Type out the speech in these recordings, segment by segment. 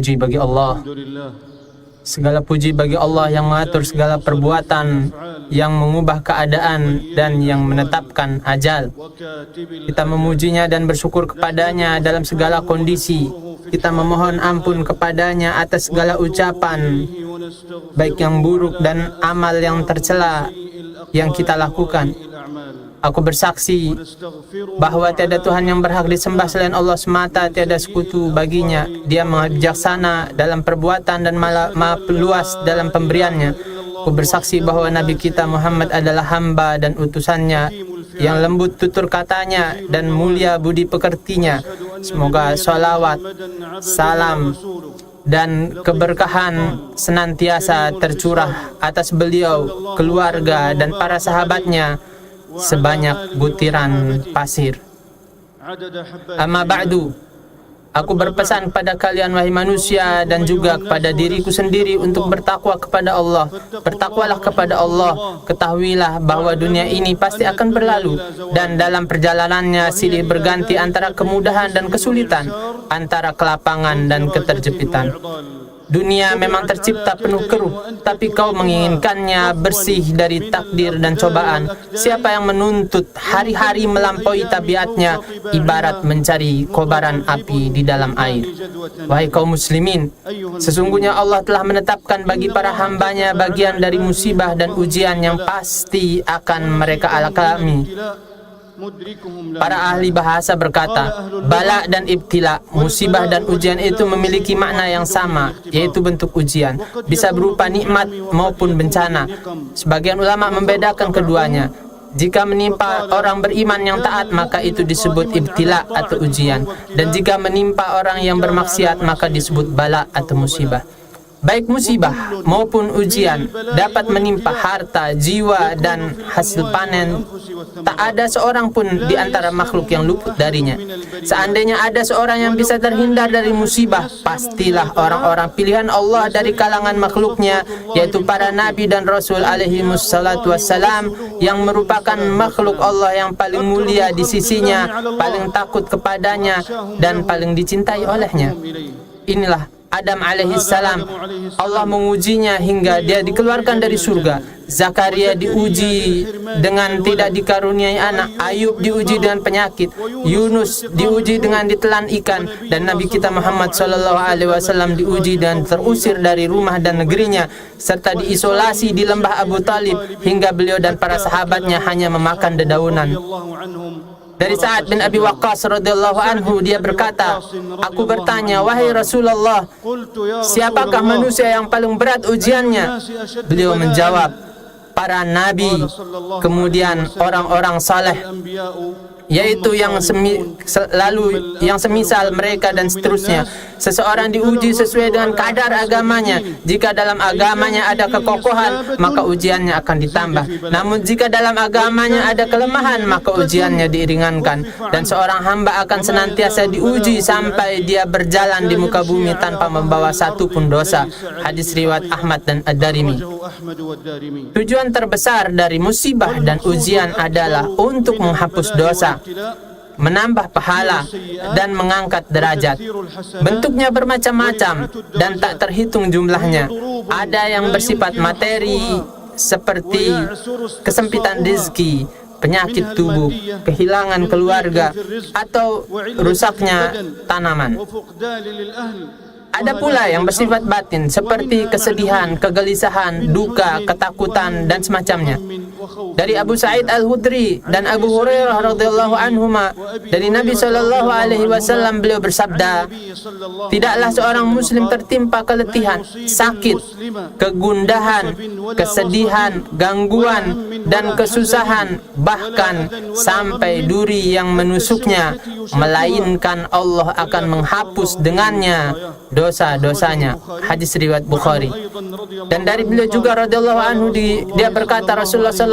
Puji bagi Allah. Segala puji bagi Allah yang mengatur segala perbuatan, yang mengubah keadaan dan yang menetapkan ajal. Kita memujinya dan bersyukur kepadanya dalam segala kondisi. Kita memohon ampun kepadanya atas segala ucapan, baik yang buruk dan amal yang tercela yang kita lakukan. Aku bersaksi bahwa tiada Tuhan yang berhak disembah selain Allah semata, tiada sekutu baginya. Dia maha bijaksana dalam perbuatan dan maha luas dalam pemberiannya. Aku bersaksi bahwa Nabi kita Muhammad adalah hamba dan utusannya, yang lembut tutur katanya dan mulia budi pekertinya. Semoga salawat, salam, dan keberkahan senantiasa tercurah atas beliau, keluarga, dan para sahabatnya sebanyak butiran pasir. Amma ba'du, aku berpesan kepada kalian wahai manusia dan juga kepada diriku sendiri untuk bertakwa kepada Allah. Bertakwalah kepada Allah, ketahuilah bahwa dunia ini pasti akan berlalu, dan dalam perjalanannya silih berganti antara kemudahan dan kesulitan, antara kelapangan dan keterjepitan. Dunia memang tercipta penuh keruh, tapi kau menginginkannya bersih dari takdir dan cobaan. Siapa yang menuntut hari-hari melampaui tabiatnya, ibarat mencari kobaran api di dalam air. Wahai kaum muslimin, sesungguhnya Allah telah menetapkan bagi para hambanya bagian dari musibah dan ujian yang pasti akan mereka alami. Para ahli bahasa berkata, bala dan ibtila, musibah dan ujian itu memiliki makna yang sama, yaitu bentuk ujian, bisa berupa nikmat maupun bencana. Sebagian ulama membedakan keduanya. Jika menimpa orang beriman yang taat, maka itu disebut ibtila atau ujian, dan jika menimpa orang yang bermaksiat, maka disebut bala atau musibah. Baik musibah maupun ujian dapat menimpa harta, jiwa, dan hasil panen. Tak ada seorang pun di antara makhluk yang luput darinya. Seandainya ada seorang yang bisa terhindar dari musibah, pastilah orang-orang pilihan Allah dari kalangan makhluknya, yaitu para nabi dan rasul alaihi wassalatu wassalam, yang merupakan makhluk Allah yang paling mulia di sisinya, paling takut kepadanya, dan paling dicintai olehnya. Inilah Adam alaihissalam. Allah mengujinya hingga dia dikeluarkan dari surga. Zakaria diuji dengan tidak dikaruniai anak. Ayub diuji dengan penyakit. Yunus diuji dengan ditelan ikan. Dan Nabi kita Muhammad SAW diuji dan terusir dari rumah dan negerinya, serta diisolasi di lembah Abu Talib, hingga beliau dan para sahabatnya hanya memakan dedaunan. Dari Sa'ad bin Abi Waqqas radhiyallahu anhu, dia berkata, aku bertanya, wahai Rasulullah, siapakah manusia yang paling berat ujiannya? Beliau menjawab, para nabi, kemudian orang-orang saleh, yaitu yang semisal mereka, dan seterusnya. Seseorang diuji sesuai dengan kadar agamanya. Jika dalam agamanya ada kekokohan, maka ujiannya akan ditambah. Namun jika dalam agamanya ada kelemahan, maka ujiannya diringankan. Dan seorang hamba akan senantiasa diuji sampai dia berjalan di muka bumi tanpa membawa satu pun dosa. Hadis riwayat Ahmad dan Ad-Darimi. Tujuan terbesar dari musibah dan ujian adalah untuk menghapus dosa, menambah pahala, dan mengangkat derajat. Bentuknya bermacam-macam dan tak terhitung jumlahnya. Ada yang bersifat materi seperti kesempitan rezeki, penyakit tubuh, kehilangan keluarga, atau rusaknya tanaman. Ada pula yang bersifat batin seperti kesedihan, kegelisahan, duka, ketakutan, dan semacamnya. Dari Abu Sa'id Al-Khudri dan Abu Hurairah radhiyallahu anhuma, dari Nabi sallallahu alaihi wasallam, beliau bersabda, tidaklah seorang muslim tertimpa keletihan, sakit, kegundahan, kesedihan, gangguan, dan kesusahan, bahkan sampai duri yang menusuknya, melainkan Allah akan menghapus dengannya dosa-dosanya. Hadis riwayat Bukhari. Dan dari beliau juga radhiyallahu anhu, dia berkata, Rasulullah SAW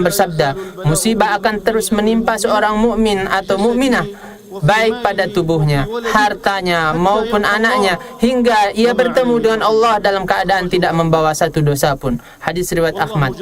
bersabda, musibah akan terus menimpa seorang mukmin atau mukminah baik pada tubuhnya, hartanya maupun anaknya, hingga ia bertemu dengan Allah dalam keadaan tidak membawa satu dosa pun. Hadis riwayat Ahmad.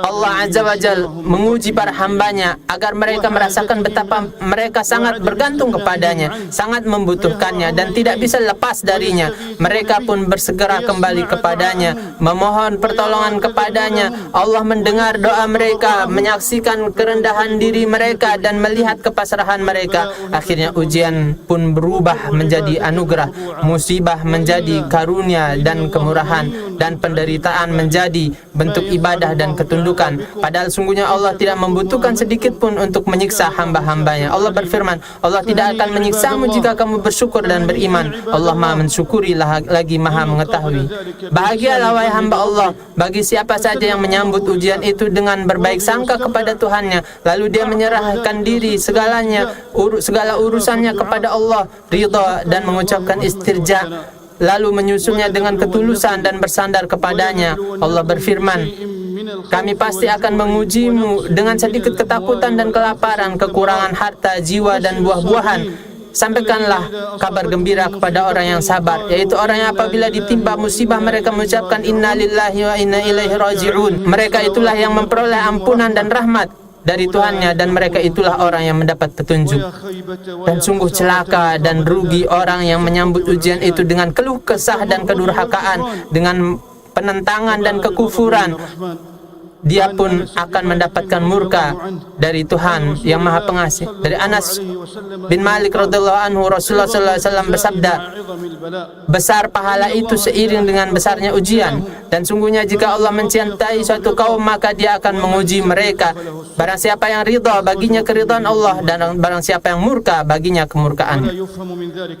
Allah Azza wa Jalla menguji para hambanya agar mereka merasakan betapa mereka sangat bergantung kepadanya, sangat membutuhkannya dan tidak bisa lepas darinya. Mereka pun bersegera kembali kepadanya, memohon pertolongan kepadanya. Allah mendengar doa mereka, menyaksikan kerendahan diri mereka dan melihat kepasrahan mereka. Akhirnya ujian pun berubah menjadi anugerah, musibah menjadi karunia dan kemurahan, dan penderitaan menjadi bentuk ibadah dan ketundukan. Padahal sungguhnya Allah tidak membutuhkan sedikit pun untuk menyiksa hamba-hambanya. Allah berfirman, Allah tidak akan menyiksamu jika kamu bersyukur dan beriman. Allah Maha mensyukuri lagi Maha mengetahui. Bahagialah wahai hamba Allah bagi siapa saja yang menyambut ujian itu dengan berbaik sangka kepada Tuhannya, lalu dia menyerahkan diri segala urusannya kepada Allah, ridha dan mengucapkan istirja, lalu menyusulnya dengan ketulusan dan bersandar kepadanya. Allah berfirman, kami pasti akan mengujimu dengan sedikit ketakutan dan kelaparan, kekurangan harta, jiwa dan buah-buahan. Sampaikanlah kabar gembira kepada orang yang sabar, yaitu orang yang apabila ditimpa musibah mereka mengucapkan inna lillahi wa inna ilaihi raji'un. Mereka itulah yang memperoleh ampunan dan rahmat dari Tuhannya, dan mereka itulah orang yang mendapat petunjuk. Dan sungguh celaka dan rugi orang yang menyambut ujian itu dengan keluh kesah dan kedurhakaan, dengan penentangan dan kekufuran. Dia pun akan mendapatkan murka dari Tuhan yang Maha Pengasih. Dari Anas bin Malik radhiyallahu anhu, Rasulullah sallallahu alaihi wasallam bersabda, besar pahala itu seiring dengan besarnya ujian, dan sungguhnya jika Allah mencintai suatu kaum maka dia akan menguji mereka. Barang siapa yang ridha baginya keridhaan Allah, dan barang siapa yang murka baginya kemurkaan.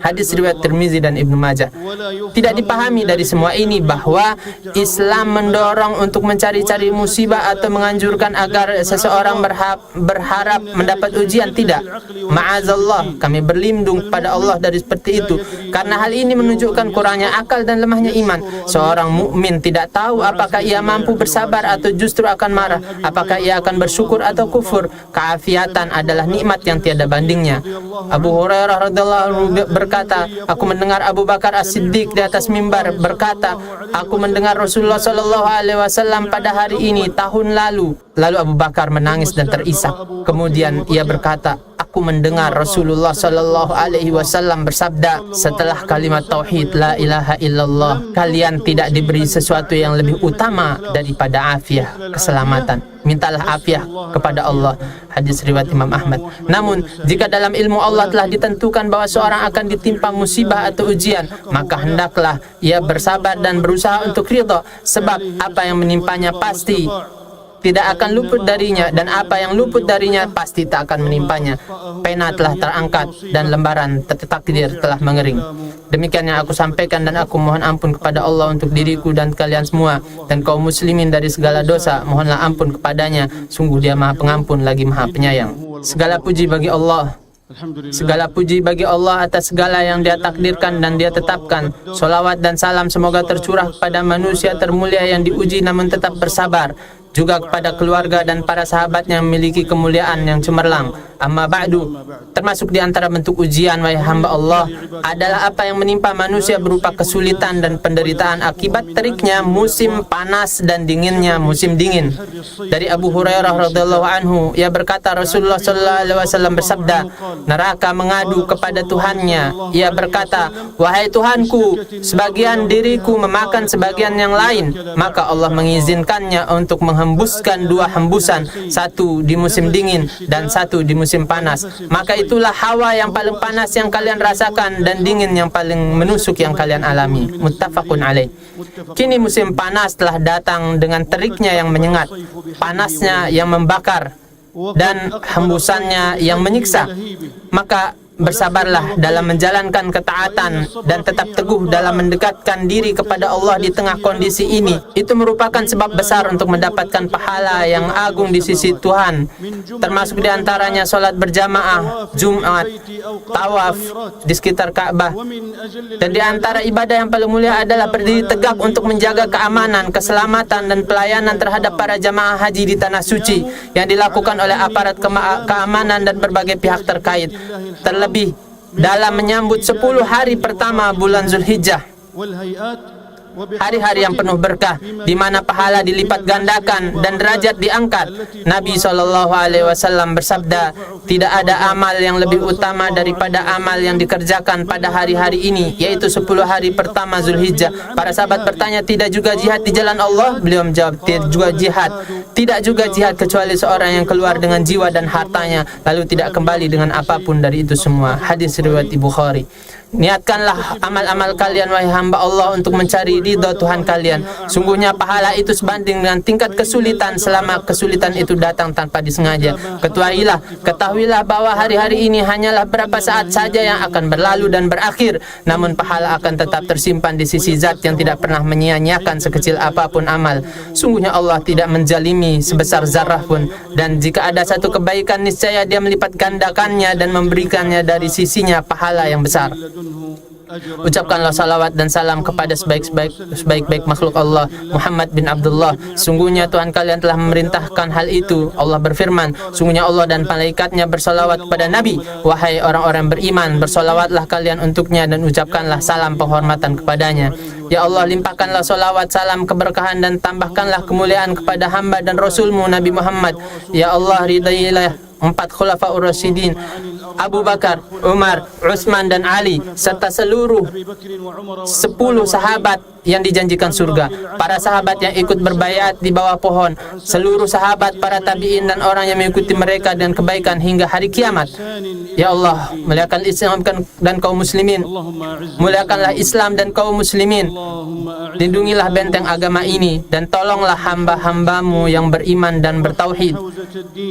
Hadis riwayat Tirmizi dan Ibnu Majah. Tidak dipahami dari semua ini bahwa Islam mendorong untuk mencari-cari musibah atau menganjurkan agar seseorang berharap mendapat ujian. Tidak. Ma'azallah, kami berlindung pada Allah dari seperti itu, karena hal ini menunjukkan kurangnya akal dan lemahnya iman. Seorang mukmin tidak tahu apakah ia mampu bersabar atau justru akan marah, apakah ia akan bersyukur atau kufur. Keafiatan adalah nikmat yang tiada bandingnya. Abu Hurairah radhiyallahu anhu berkata, aku mendengar Abu Bakar As-Siddiq di atas mimbar berkata, aku mendengar Rasulullah sallallahu alaihi wasallam pada hari ini tahun lalu. Lalu Abu Bakar menangis dan terisak. Kemudian ia berkata, aku mendengar Rasulullah sallallahu alaihi wasallam bersabda setelah kalimat tauhid la ilaha illallah, kalian tidak diberi sesuatu yang lebih utama daripada afiah, keselamatan. Mintalah afiah kepada Allah. Hadis riwayat Imam Ahmad. Namun jika dalam ilmu Allah telah ditentukan bahwa seorang akan ditimpa musibah atau ujian, maka hendaklah ia bersabar dan berusaha untuk ridha, sebab apa yang menimpanya pasti tidak akan luput darinya, dan apa yang luput darinya pasti tak akan menimpanya. Pena telah terangkat dan lembaran takdir telah mengering. Demikian yang aku sampaikan, dan aku mohon ampun kepada Allah untuk diriku dan kalian semua dan kaum muslimin dari segala dosa. Mohonlah ampun kepadanya, sungguh Dia Maha Pengampun lagi Maha Penyayang. Segala puji bagi Allah. Segala puji bagi Allah atas segala yang Dia takdirkan dan Dia tetapkan. Salawat dan salam semoga tercurah kepada manusia termulia yang diuji namun tetap bersabar, juga kepada keluarga dan para sahabat yang memiliki kemuliaan yang cemerlang. Amma ba'du, termasuk di antara bentuk ujian wahai hamba Allah adalah apa yang menimpa manusia berupa kesulitan dan penderitaan akibat teriknya musim panas dan dinginnya musim dingin. Dari Abu Hurairah radhiyallahu anhu, ia berkata Rasulullah sallallahu alaihi wasallam bersabda, neraka mengadu kepada Tuhannya. Ia berkata, wahai Tuhanku, sebagian diriku memakan sebagian yang lain. Maka Allah mengizinkannya untuk menghembuskan dua hembusan, satu di musim dingin dan satu di musim panas. Maka itulah hawa yang paling panas yang kalian rasakan dan dingin yang paling menusuk yang kalian alami. Muttafaqun alaih. Kini musim panas telah datang dengan teriknya yang menyengat, panasnya yang membakar, dan hembusannya yang menyiksa. Maka bersabarlah dalam menjalankan ketaatan dan tetap teguh dalam mendekatkan diri kepada Allah di tengah kondisi ini. Itu merupakan sebab besar untuk mendapatkan pahala yang agung di sisi Tuhan, termasuk di antaranya salat berjamaah, Jumat, tawaf di sekitar Ka'bah. Dan di antara ibadah yang paling mulia adalah berdiri tegak untuk menjaga keamanan, keselamatan dan pelayanan terhadap para jamaah haji di tanah suci yang dilakukan oleh aparat keamanan dan berbagai pihak terkait, terlebih dalam menyambut 10 hari pertama bulan Zulhijjah, hari-hari yang penuh berkah, di mana pahala dilipat gandakan dan derajat diangkat. Nabi SAW bersabda, tidak ada amal yang lebih utama daripada amal yang dikerjakan pada hari-hari ini, yaitu 10 hari pertama Zulhijjah. Para sahabat bertanya, tidak juga jihad di jalan Allah? Beliau menjawab, tidak juga jihad. Tidak juga jihad kecuali seorang yang keluar dengan jiwa dan hartanya, lalu tidak kembali dengan apapun dari itu semua. Hadis riwayat Bukhari. Niatkanlah amal-amal kalian, wahai hamba Allah, untuk mencari ridha Tuhan kalian. Sungguhnya pahala itu sebanding dengan tingkat kesulitan selama kesulitan itu datang tanpa disengaja. Ketahuilah bahwa hari-hari ini hanyalah beberapa saat saja yang akan berlalu dan berakhir, namun pahala akan tetap tersimpan di sisi Zat yang tidak pernah menyia-nyiakan sekecil apapun amal. Sungguhnya Allah tidak menjalimi sebesar zarah pun, dan jika ada satu kebaikan, niscaya Dia melipat gandakannya dan memberikannya dari sisinya pahala yang besar. Ucapkanlah salawat dan salam kepada sebaik-baik makhluk Allah, Muhammad bin Abdullah. Sungguhnya Tuhan kalian telah memerintahkan hal itu. Allah berfirman, sungguhnya Allah dan malaikatnya bersalawat kepada Nabi. Wahai orang-orang beriman, bersalawatlah kalian untuknya dan ucapkanlah salam penghormatan kepadanya. Ya Allah, limpahkanlah salawat, salam, keberkahan dan tambahkanlah kemuliaan kepada hamba dan Rasulmu Nabi Muhammad. Ya Allah, ridailah 4 khulafaur rasyidin, Abu Bakar, Umar, Utsman dan Ali, serta seluruh 10 sahabat yang dijanjikan surga, para sahabat yang ikut berbayat di bawah pohon, seluruh sahabat, para tabi'in dan orang yang mengikuti mereka dan kebaikan hingga hari kiamat. Ya Allah, muliakan Islam dan kaum muslimin. Muliakanlah Islam dan kaum muslimin. Lindungilah benteng agama ini dan tolonglah hamba-hambamu yang beriman dan bertauhid.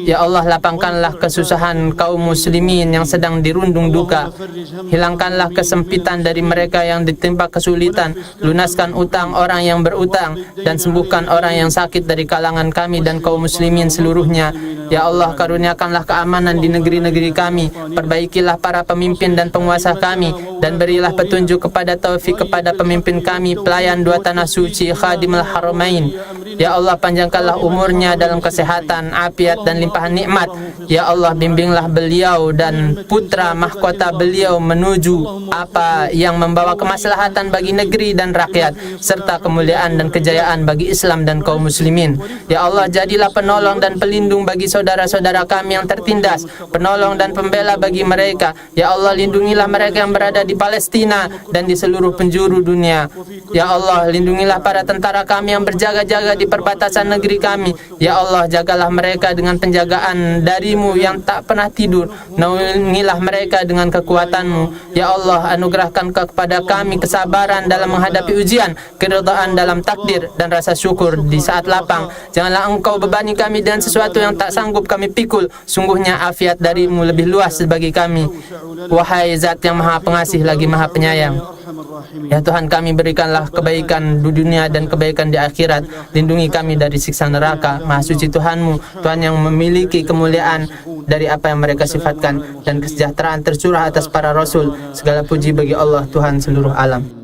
Ya Allah, lapangkanlah kesusahan kaum muslimin yang sedang dirundung duka. Hilangkanlah kesempitan dari mereka yang ditimpa kesulitan. Lunaskan utang orang yang berutang dan sembuhkan orang yang sakit dari kalangan kami dan kaum muslimin seluruhnya. Ya Allah, karuniakanlah keamanan di negeri-negeri kami. Perbaikilah para pemimpin dan penguasa kami, dan berilah petunjuk kepada taufik kepada pemimpin kami, pelayan dua tanah suci, khadimul haramain. Ya Allah, panjangkanlah umurnya dalam kesehatan, afiat dan limpahan nikmat. Ya Allah, bimbinglah beliau dan putra mahkota beliau menuju apa yang membawa kemaslahatan bagi negeri dan rakyat, serta kemuliaan dan kejayaan bagi Islam dan kaum muslimin. Ya Allah, jadilah penolong dan pelindung bagi saudara-saudara kami yang tertindas, penolong dan pembela bagi mereka. Ya Allah, lindungilah mereka yang berada di Palestina dan di seluruh penjuru dunia. Ya Allah, lindungilah para tentara kami yang berjaga-jaga di perbatasan negeri kami. Ya Allah, jagalah mereka dengan penjagaan darimu yang tak pernah tidur. Naungilah mereka dengan kekuatanmu. Ya Allah, anugerahkan kepada kami kesabaran dalam menghadapi ujian, keridhaan dalam takdir, dan rasa syukur di saat lapang. Janganlah Engkau bebani kami dengan sesuatu yang tak sanggup kami pikul. Sungguhnya afiat darimu lebih luas bagi kami. Wahai Zat yang Maha Pengasih lagi Maha Penyayang. Ya Tuhan kami, berikanlah kebaikan di dunia dan kebaikan di akhirat. Lindungi kami dari siksa neraka. Maha suci Tuhanmu, Tuhan yang memiliki kemuliaan dari apa yang mereka sifatkan, dan kesejahteraan tercurah atas para rasul. Segala puji bagi Allah, Tuhan seluruh alam.